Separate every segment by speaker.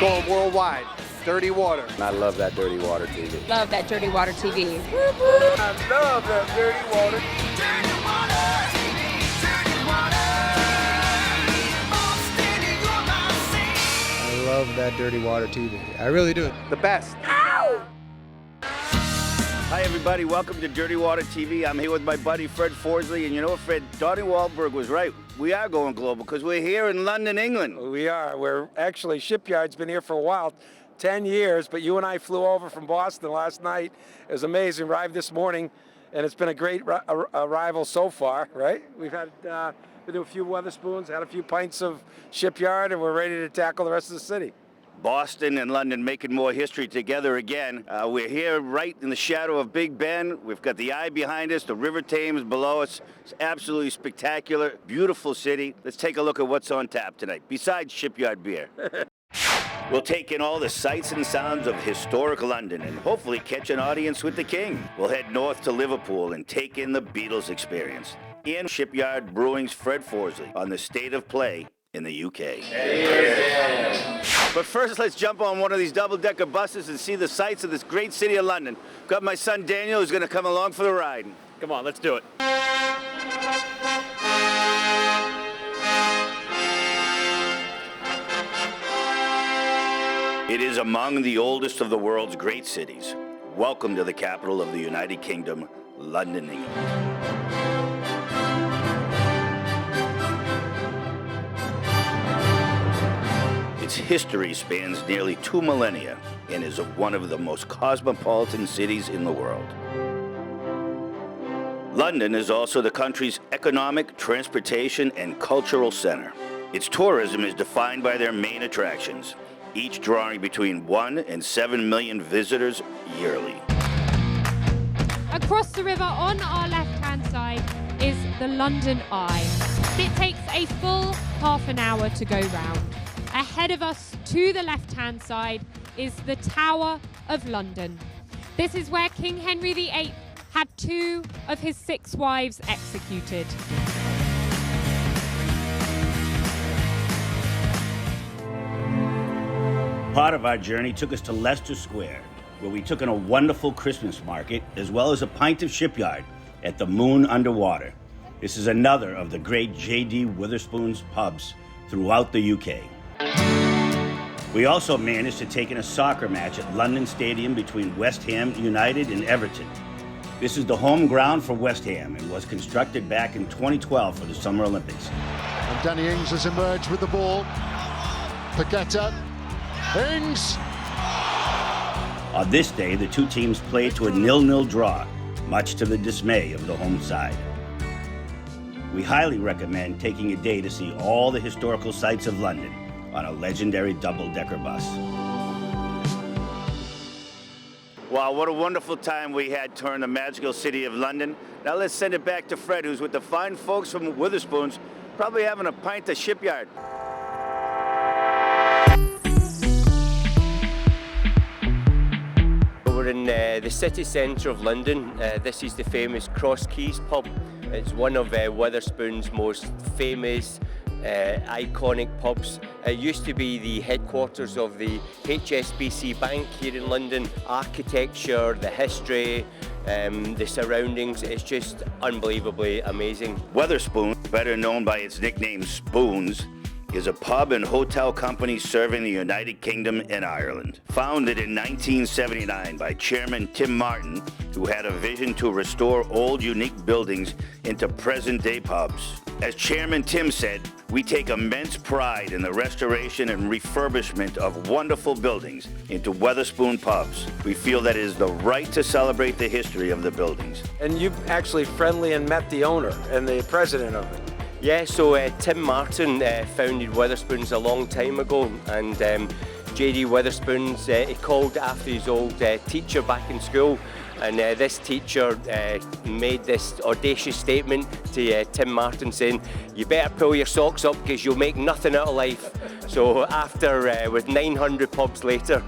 Speaker 1: Going worldwide. Dirty Water.
Speaker 2: I love that Dirty Water TV.
Speaker 3: Love that Dirty Water TV.
Speaker 1: I love that Dirty Water.
Speaker 4: Dirty Water TV, Dirty Water. Oh, steady, you're my sea.
Speaker 5: I love that Dirty Water TV. I really do.
Speaker 1: The best.
Speaker 2: Hi, everybody. Welcome to Dirty Water TV. I'm here with my buddy, Fred Forsley. And you know what, Fred? Donnie Wahlberg was right. We are going global because we're here in London, England.
Speaker 6: We are. We're actually, Shipyard's been here for a while, 10 years, but you and I flew over from Boston last night. It was amazing. Arrived this morning, and it's been a great arrival so far, right? We've had been to a few Wetherspoons, had a few pints of Shipyard, and we're ready to tackle the rest of the city.
Speaker 2: Boston and London making more history together again. We're here right in the shadow of Big Ben. We've got the Eye behind us, the River Thames below us. It's absolutely spectacular, beautiful city. Let's take a look at what's on tap tonight, besides Shipyard beer. We'll take in all the sights and sounds of historic London and hopefully catch an audience with the King. We'll head north to Liverpool and take in the Beatles experience. In Shipyard Brewing's Fred Forsley on the state of play in the UK. But first, let's jump on one of these double-decker buses and see the sights of this great city of London. Got my son Daniel, who's going to come along for the ride. Come on, let's do it. It is among the oldest of the world's great cities. Welcome to the capital of the United Kingdom, London, England. Its history spans nearly 2 millennia and is one of the most cosmopolitan cities in the world. London is also the country's economic, transportation, and cultural center. Its tourism is defined by their main attractions, each drawing between 1 and 7 million visitors yearly.
Speaker 3: Across the river on our left-hand side is the London Eye. It takes a full half an hour to go round. Ahead of us to the left-hand side is the Tower of London. This is where King Henry VIII had 2 of his 6 wives executed.
Speaker 2: Part of our journey took us to Leicester Square, where we took in a wonderful Christmas market, as well as a pint of Shipyard at the Moon Underwater. This is another of the great J.D. Witherspoon's pubs throughout the UK. We also managed to take in a soccer match at London Stadium between West Ham United and Everton. This is the home ground for West Ham and was constructed back in 2012 for the Summer Olympics.
Speaker 5: And Danny Ings has emerged with the ball. Paqueta. Ings!
Speaker 2: On this day, the two teams played to a 0-0 draw, much to the dismay of the home side. We highly recommend taking a day to see all the historical sites of London on a legendary double-decker bus. Wow, what a wonderful time we had touring the magical city of London. Now let's send it back to Fred, who's with the fine folks from Witherspoons, probably having a pint of Shipyard.
Speaker 7: We're in the city centre of London. This is the famous Cross Keys pub. It's one of Wetherspoon's most famous, iconic pubs. It used to be the headquarters of the HSBC Bank here in London. Architecture, the history, the surroundings, it's just unbelievably amazing.
Speaker 2: Wetherspoon, better known by its nickname Spoons, is a pub and hotel company serving the United Kingdom and Ireland. Founded in 1979 by Chairman Tim Martin, who had a vision to restore old, unique buildings into present-day pubs. As Chairman Tim said, we take immense pride in the restoration and refurbishment of wonderful buildings into Wetherspoon pubs. We feel that it is the right to celebrate the history of the buildings.
Speaker 6: And you've actually friendly and met the owner and the president of it.
Speaker 7: Yeah, so Tim Martin founded Wetherspoons a long time ago, and J.D. Wetherspoons, he called after his old teacher back in school, and this teacher made this audacious statement to Tim Martin saying, "You better pull your socks up because you'll make nothing out of life." So after, with 900 pubs later,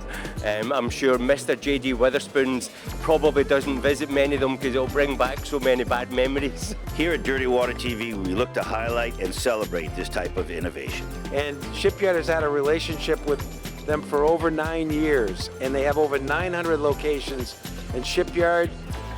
Speaker 7: I'm sure Mr. J.D. Witherspoon's probably doesn't visit many of them because it'll bring back so many bad memories.
Speaker 2: Here at Dirty Water TV, we look to highlight and celebrate this type of innovation.
Speaker 6: And Shipyard has had a relationship with them for over 9 years, and they have over 900 locations, and Shipyard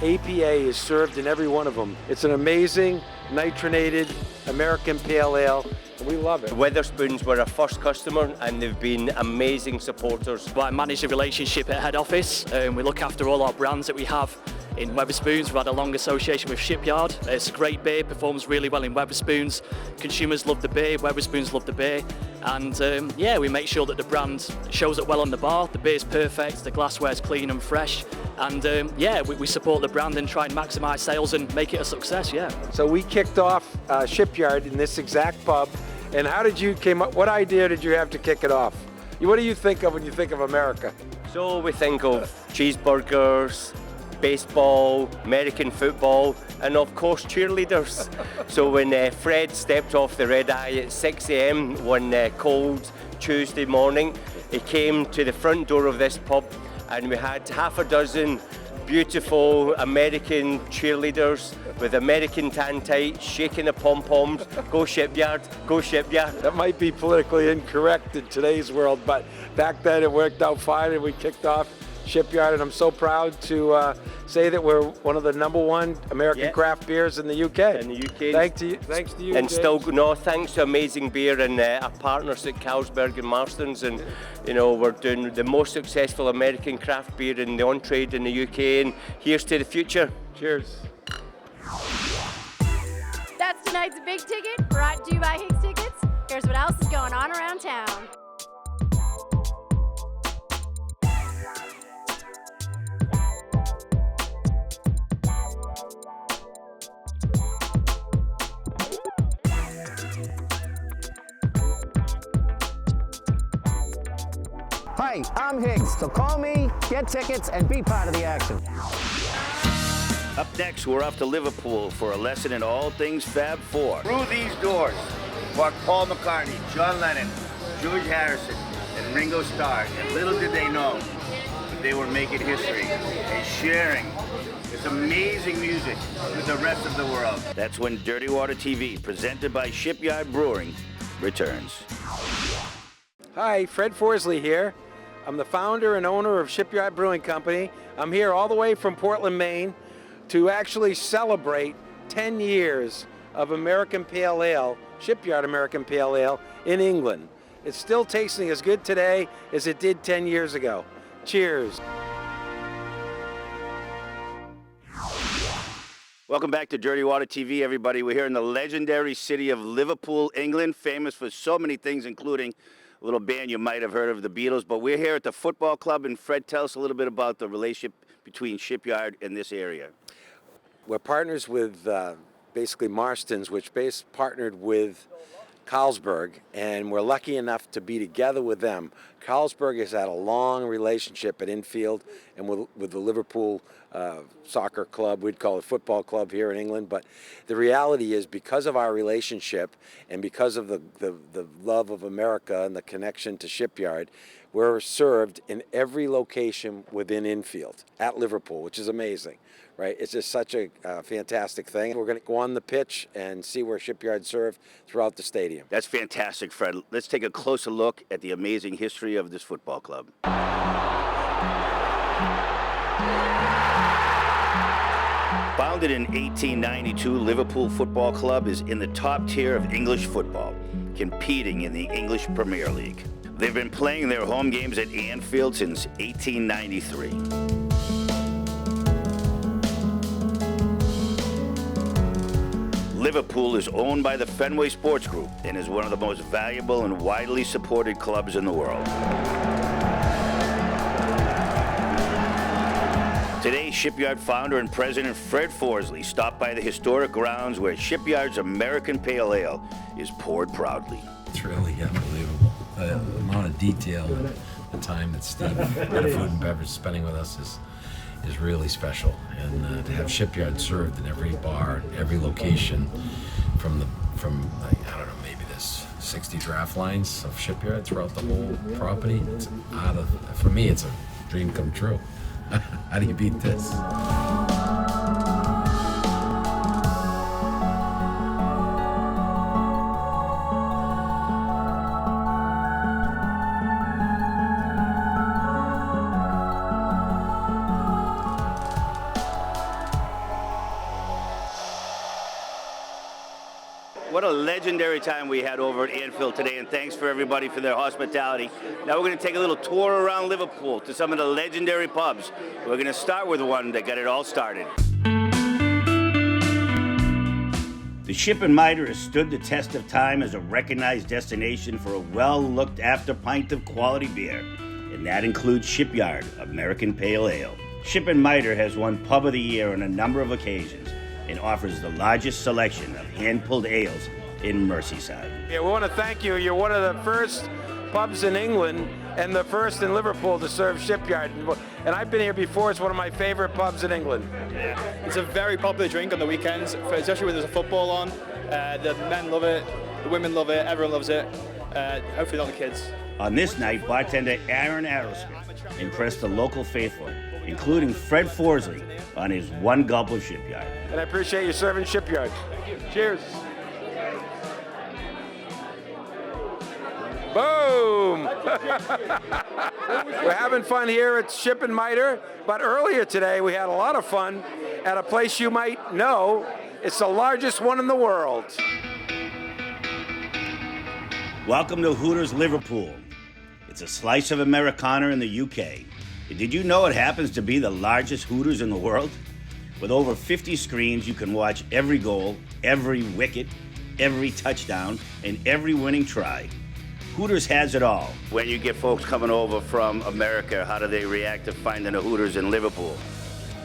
Speaker 6: APA is served in every one of them. It's an amazing nitronated American pale ale, and we love it.
Speaker 7: Witherspoons were our first customer and they've been amazing supporters.
Speaker 8: Well, I manage the relationship at head office. We look after all our brands that we have in Wetherspoons. We've had a long association with Shipyard. It's a great beer, performs really well in Wetherspoons. Consumers love the beer, Wetherspoons love the beer. And yeah, we make sure that the brand shows up well on the bar. The beer's perfect, the glassware's clean and fresh. And yeah, we support the brand and try and maximise sales and make it a success, yeah.
Speaker 6: So we kicked off Shipyard in this exact pub. And how did you came up, what idea did you have to kick it off? What do you think of when you think of America?
Speaker 7: So we think of cheeseburgers, baseball, American football, and of course cheerleaders. So when Fred stepped off the red eye at 6 a.m. one cold Tuesday morning, he came to the front door of this pub and we had half a dozen beautiful American cheerleaders with American tan tights, shaking the pom-poms. Go Shipyard, go Shipyard.
Speaker 6: That might be politically incorrect in today's world, but back then it worked out fine and we kicked off Shipyard, and I'm so proud to say that we're one of the #1 American craft beers in the UK.
Speaker 7: In the UK.
Speaker 6: Thanks to you.
Speaker 7: And
Speaker 6: James.
Speaker 7: still, no, thanks to Amazing Beer and our partners at Carlsberg and Marston's, and you know, we're doing the most successful American craft beer in the on-trade in the UK, and here's to the future.
Speaker 6: Cheers.
Speaker 9: That's tonight's Big Ticket, brought to you by Higgs Tickets. Here's what else is going on around town.
Speaker 10: Hi, I'm Higgs, so call me, get tickets, and be part of the action.
Speaker 2: Up next, we're off to Liverpool for a lesson in all things Fab Four. Through these doors walked Paul McCartney, John Lennon, George Harrison, and Ringo Starr. And little did they know that they were making history and sharing this amazing music with the rest of the world. That's when Dirty Water TV, presented by Shipyard Brewing, returns.
Speaker 6: Hi, Fred Forsley here. I'm the founder and owner of Shipyard Brewing Company. I'm here all the way from Portland, Maine, to actually celebrate 10 years of American Pale Ale, Shipyard American Pale Ale in England. It's still tasting as good today as it did 10 years ago. Cheers.
Speaker 2: Welcome back to Dirty Water TV, everybody. We're here in the legendary city of Liverpool, England, famous for so many things, including a little band you might have heard of, the Beatles. But we're here at the football club, and Fred, tell us a little bit about the relationship between Shipyard and this area.
Speaker 6: We're partners with basically Marston's, which partnered with Carlsberg, and we're lucky enough to be together with them. Carlsberg has had a long relationship at Infield and with the Liverpool soccer club. We'd call it football club here in England, but the reality is because of our relationship and because of the love of America and the connection to Shipyard, we're served in every location within Infield at Liverpool, which is amazing. Right, it's just such a fantastic thing. We're going to go on the pitch and see where Shipyard serve throughout the stadium.
Speaker 2: That's fantastic, Fred. Let's take a closer look at the amazing history of this football club. Founded in 1892, Liverpool Football Club is in the top tier of English football, competing in the English Premier League. They've been playing their home games at Anfield since 1893. Liverpool is owned by the Fenway Sports Group and is one of the most valuable and widely supported clubs in the world. Today, Shipyard founder and president Fred Forsley stopped by the historic grounds where Shipyard's American Pale Ale is poured proudly.
Speaker 11: It's really unbelievable. The amount of detail and the time that Steve and the food and beverage is spending with us is really special, and to have Shipyard served in every bar, every location, from I don't know, maybe this 60 draft lines of shipyard throughout the whole property. It's for me, it's a dream come true. How do you beat this?
Speaker 2: What a legendary time we had over at Anfield today, and thanks for everybody for their hospitality. Now we're going to take a little tour around Liverpool to some of the legendary pubs. We're going to start with one that got it all started. The Ship and Mitre has stood the test of time as a recognized destination for a well-looked-after pint of quality beer, and that includes Shipyard American Pale Ale. Ship and Mitre has won Pub of the Year on a number of occasions and offers the largest selection of hand-pulled ales in Merseyside.
Speaker 6: Yeah, we want to thank you. You're one of the first pubs in England and the first in Liverpool to serve Shipyard. And I've been here before. It's one of my favorite pubs in England.
Speaker 12: Yeah. It's a very popular drink on the weekends, especially when there's a football on. The men love it, the women love it, everyone loves it. Hopefully not the kids.
Speaker 2: On this night, bartender Aaron Arrowsmith impressed the local faithful, including Fred Forsley, on his one gulp of Shipyard.
Speaker 6: And I appreciate you serving Shipyard. Cheers. Boom! We're having fun here at Ship and Mitre, but earlier today we had a lot of fun at a place you might know. It's the largest one in the world.
Speaker 2: Welcome to Hooters Liverpool. It's a slice of Americana in the UK. Did you know it happens to be the largest Hooters in the world? With over 50 screens, you can watch every goal, every wicket, every touchdown, and every winning try. Hooters has it all. When you get folks coming over from America, how do they react to finding a Hooters in Liverpool?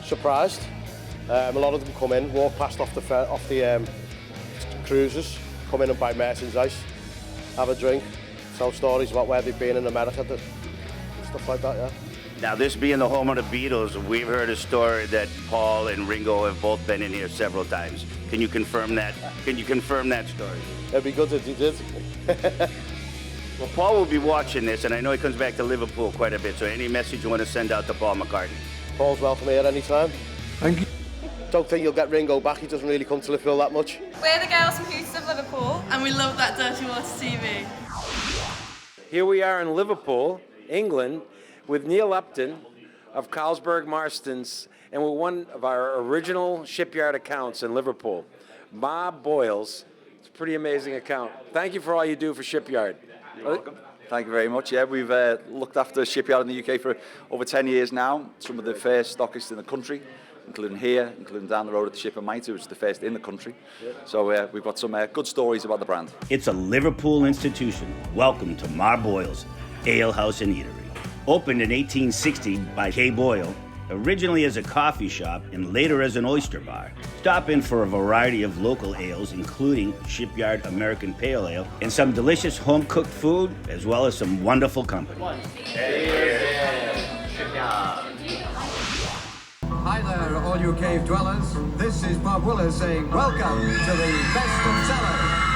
Speaker 13: Surprised. A lot of them come in, walk past off the cruises, come in and buy merchandise, have a drink, tell stories about where they've been in America, stuff like that, yeah.
Speaker 2: Now, this being the home of the Beatles, we've heard a story that Paul and Ringo have both been in here several times. Can you confirm that? Can you confirm that story?
Speaker 13: It'd be good if you did.
Speaker 2: Well, Paul will be watching this, and I know he comes back to Liverpool quite a bit, so any message you want to send out to Paul McCartney?
Speaker 13: Paul's welcome here anytime.
Speaker 5: Thank you.
Speaker 13: Don't think you'll get Ringo back, he doesn't really come to Liverpool that much.
Speaker 14: We're the girls from Hooters of Liverpool, and we love that Dirty Water TV.
Speaker 6: Here we are in Liverpool, England, with Neil Upton of Carlsberg Marston's, and we're one of our original Shipyard accounts in Liverpool. Bob Boyles. It's a pretty amazing account. Thank you for all you do for Shipyard.
Speaker 15: You're welcome. Thank you very much. Yeah, we've looked after Shipyard in the UK for over 10 years now. Some of the first stockists in the country, including here, including down the road at the Ship and Mitre, which is the first in the country. So we've got some good stories about the brand.
Speaker 2: It's a Liverpool institution. Welcome to Mar Boyle's Ale House and Eatery. Opened in 1860 by Kay Boyle, originally as a coffee shop and later as an oyster bar. Stop in for a variety of local ales, including Shipyard American Pale Ale, and some delicious home-cooked food, as well as some wonderful company.
Speaker 16: Hi there, all you cave dwellers. This is Bob Willis saying welcome to the best of cellar.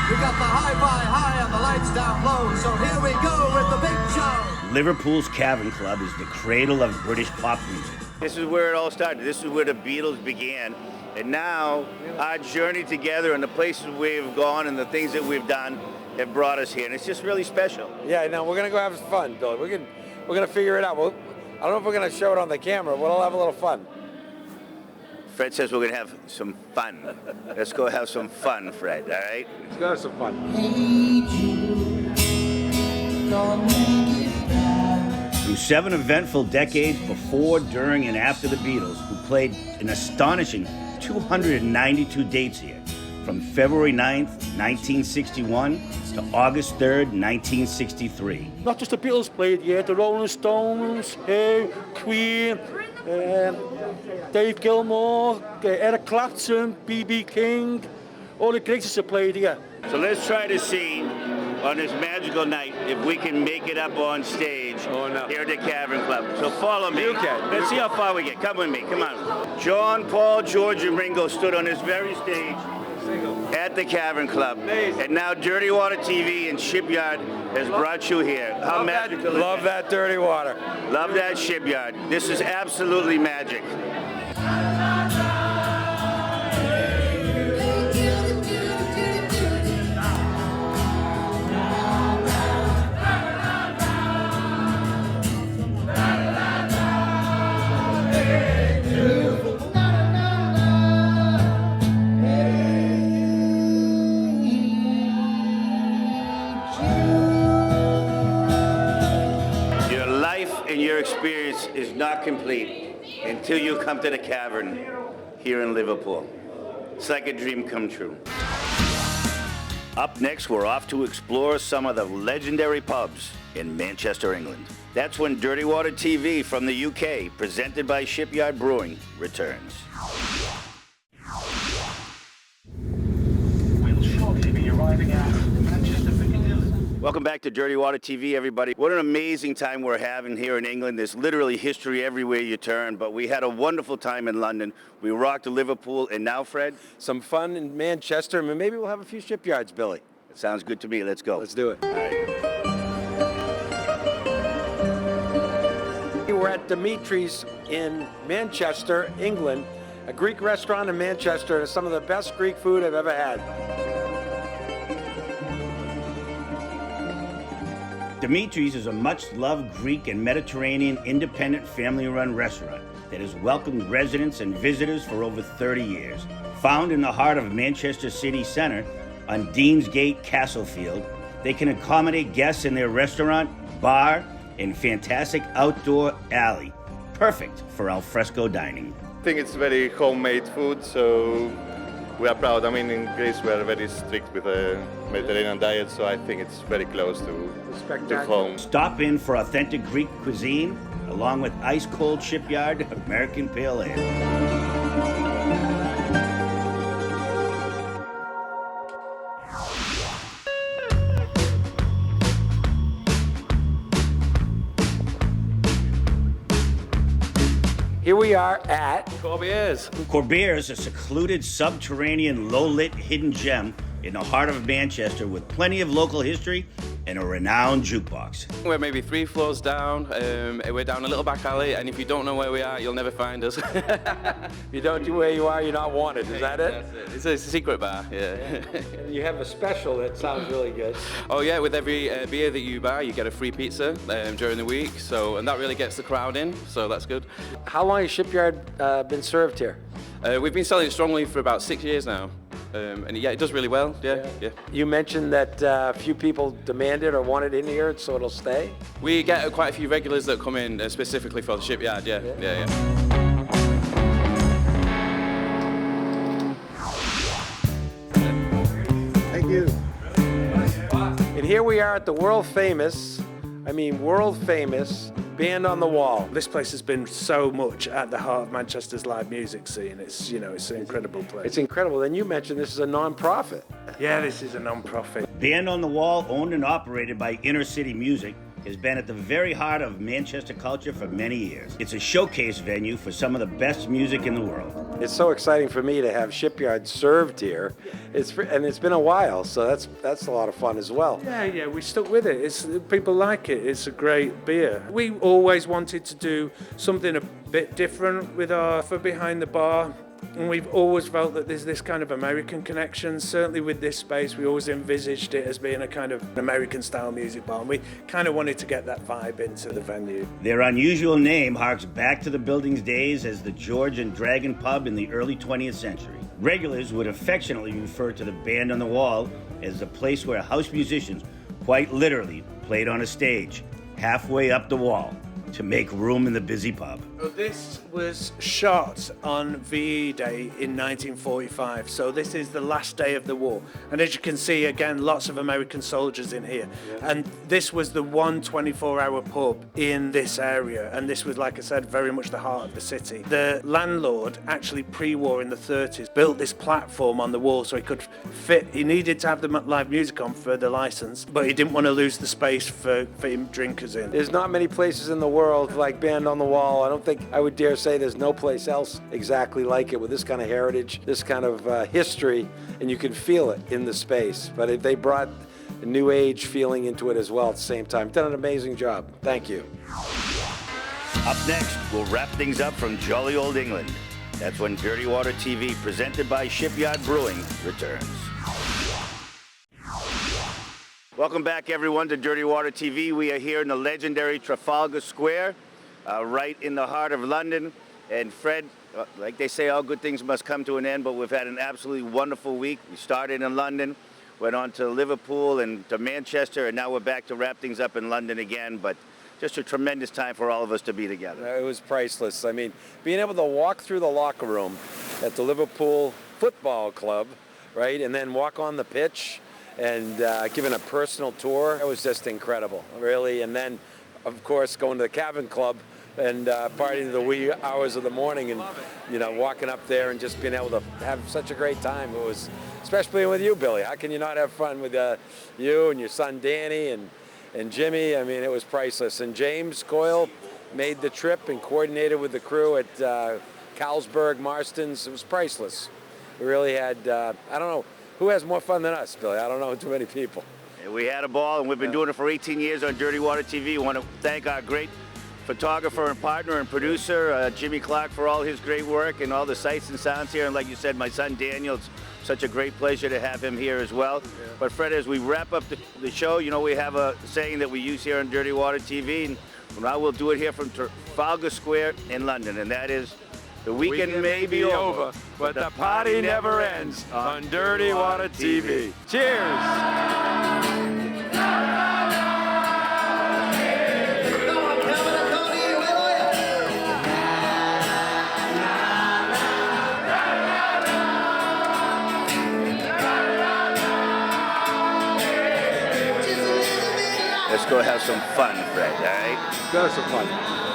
Speaker 16: We got the hi-fi high and the lights down low, so here we go with the big show.
Speaker 2: Liverpool's Cavern Club is the cradle of British pop music. This is where it all started. This is where the Beatles began. And now our journey together and the places we've gone and the things that we've done have brought us here. And it's just really special.
Speaker 6: Yeah, now we're going to go have fun, Billy. We're going to figure it out. I don't know if we're going to show it on the camera. We'll have a little fun.
Speaker 2: Fred says we're going to have some fun. Let's go have some fun, Fred, all right?
Speaker 6: Let's go have some fun.
Speaker 2: Through 7 eventful decades before, during, and after the Beatles, who played an astonishing 292 dates here, from February 9th, 1961 to August 3rd, 1963.
Speaker 17: Not just the Beatles played here, the Rolling Stones, Queen, Dave Gilmour, Eric Clapton, B.B. King, all the greatest have played here.
Speaker 2: So let's try to see on this magical night if we can make it up on stage here at the Cavern Club. So follow me. Let's see how far we get. Come with me. Come on. John, Paul, George, and Ringo stood on this very stage at the Cavern Club. And now Dirty Water TV and Shipyard has brought you here. How magical is
Speaker 6: Love that dirty water.
Speaker 2: Love that Shipyard. This is absolutely magic. Your life and your experience is not complete until you come to the Cavern here in Liverpool. It's like a dream come true. Up next, we're off to explore some of the legendary pubs in Manchester, England. That's when Dirty Water TV from the UK, presented by Shipyard Brewing, returns.
Speaker 18: We'll shortly be arriving at Manchester Piccadilly.
Speaker 2: Welcome back to Dirty Water TV, everybody. What an amazing time we're having here in England. There's literally history everywhere you turn, but we had a wonderful time in London. We rocked to Liverpool, and now, Fred?
Speaker 6: Some fun in Manchester, and maybe we'll have a few shipyards, Billy.
Speaker 2: It sounds good to me. Let's go.
Speaker 6: Let's do it.
Speaker 2: All right.
Speaker 6: We're at Dimitri's in Manchester, England, a Greek restaurant in Manchester. It's some of the best Greek food I've ever had.
Speaker 2: Dimitri's is a much-loved Greek and Mediterranean independent family-run restaurant that has welcomed residents and visitors for over 30 years. Found in the heart of Manchester City Centre on Deansgate, Castlefield, they can accommodate guests in their restaurant, bar, and fantastic outdoor alley. Perfect for al fresco dining.
Speaker 19: I think it's very homemade food, so we are proud. I mean, in Greece we are very strict with the Mediterranean diet, so I think it's very close to home.
Speaker 2: Stop in for authentic Greek cuisine, along with ice-cold Shipyard American Pale Ale.
Speaker 6: Here we are at
Speaker 2: Corbières. Corbières, a secluded, subterranean, low-lit hidden gem in the heart of Manchester with plenty of local history and a renowned jukebox.
Speaker 20: We're maybe 3 floors down. We're down a little back alley, and if you don't know where we are, you'll never find us.
Speaker 6: You don't know where you are, you're not wanted. Is that it?
Speaker 20: That's it. It's a secret bar, yeah.
Speaker 6: You have a special that sounds really good.
Speaker 20: Oh yeah, with every beer that you buy, you get a free pizza during the week. And that really gets the crowd in, so that's good.
Speaker 6: How long has Shipyard been served here?
Speaker 20: We've been selling it strongly for about 6 years now. And yeah, it does really well, yeah.
Speaker 6: You mentioned that a few people demand it or want it in here, so it'll stay?
Speaker 20: We get quite a few regulars that come in specifically for the Shipyard, yeah.
Speaker 6: Thank you. And here we are at the world famous Band on the Wall.
Speaker 17: This place has been so much at the heart of Manchester's live music scene. It's an incredible place.
Speaker 6: It's incredible. Then you mentioned this is a non-profit.
Speaker 17: Yeah, this is a non-profit.
Speaker 2: Band on the Wall, owned and operated by Inner City Music, has been at the very heart of Manchester culture for many years. It's a showcase venue for some of the best music in the world.
Speaker 6: It's so exciting for me to have Shipyard served here. It's been a while, so that's a lot of fun as well.
Speaker 17: Yeah, we stuck with it. People like it. It's a great beer. We always wanted to do something a bit different with our for behind the bar. And we've always felt that there's this kind of American connection. Certainly with this space, we always envisaged it as being a kind of American-style music bar. And we kind of wanted to get that vibe into the venue.
Speaker 2: Their unusual name harks back to the building's days as the George and Dragon pub in the early 20th century. Regulars would affectionately refer to the Band on the Wall as the place where house musicians quite literally played on a stage halfway up the wall to make room in the busy pub.
Speaker 17: This was shot on VE Day in 1945, so this is the last day of the war. And as you can see, again, lots of American soldiers in here. Yeah. And this was the one 24-hour pub in this area, and this was, like I said, very much the heart of the city. The landlord, actually pre-war in the 30s, built this platform on the wall so he could fit. He needed to have the live music on for the license, but he didn't want to lose the space for drinkers in.
Speaker 6: There's not many places in the world like Band on the Wall. I don't think think I would dare say there's no place else exactly like it with this kind of heritage, this kind of history, and you can feel it in the space. But if they brought a new age feeling into it as well at the same time. Done an amazing job. Thank you.
Speaker 2: Up next, we'll wrap things up from jolly old England. That's when Dirty Water TV, presented by Shipyard Brewing, returns. Welcome back, everyone, to Dirty Water TV. We are here in the legendary Trafalgar Square, right in the heart of London. And Fred, like they say, all good things must come to an end, but we've had an absolutely wonderful week. We started in London, went on to Liverpool and to Manchester, and now we're back to wrap things up in London again. But just a tremendous time for all of us to be together.
Speaker 6: It was priceless. I mean, being able to walk through the locker room at the Liverpool Football Club, right, and then walk on the pitch and giving a personal tour, it was just incredible, really. And then, of course, going to the Cabin Club and partying to the wee hours of the morning and, you know, walking up there and just being able to have such a great time. It was, especially with you, Billy. How can you not have fun with you and your son, Danny, and Jimmy? I mean, it was priceless. And James Coyle made the trip and coordinated with the crew at Carlsberg Marston's. It was priceless. We really had, I don't know, who has more fun than us, Billy? I don't know too many people.
Speaker 2: We had a ball, and we've been doing it for 18 years on Dirty Water TV. We want to thank our great photographer and partner and producer, Jimmy Clark, for all his great work and all the sights and sounds here. And like you said, my son Daniel, it's such a great pleasure to have him here as well. Yeah. But Fred, as we wrap up the show, you know, we have a saying that we use here on Dirty Water TV, and now we'll do it here from Trafalgar Square in London, and that is, the weekend may be over,
Speaker 6: but the party never ends on Dirty Water TV. Cheers!
Speaker 2: Let's go have some fun, Fred, all right?
Speaker 6: Go have some fun.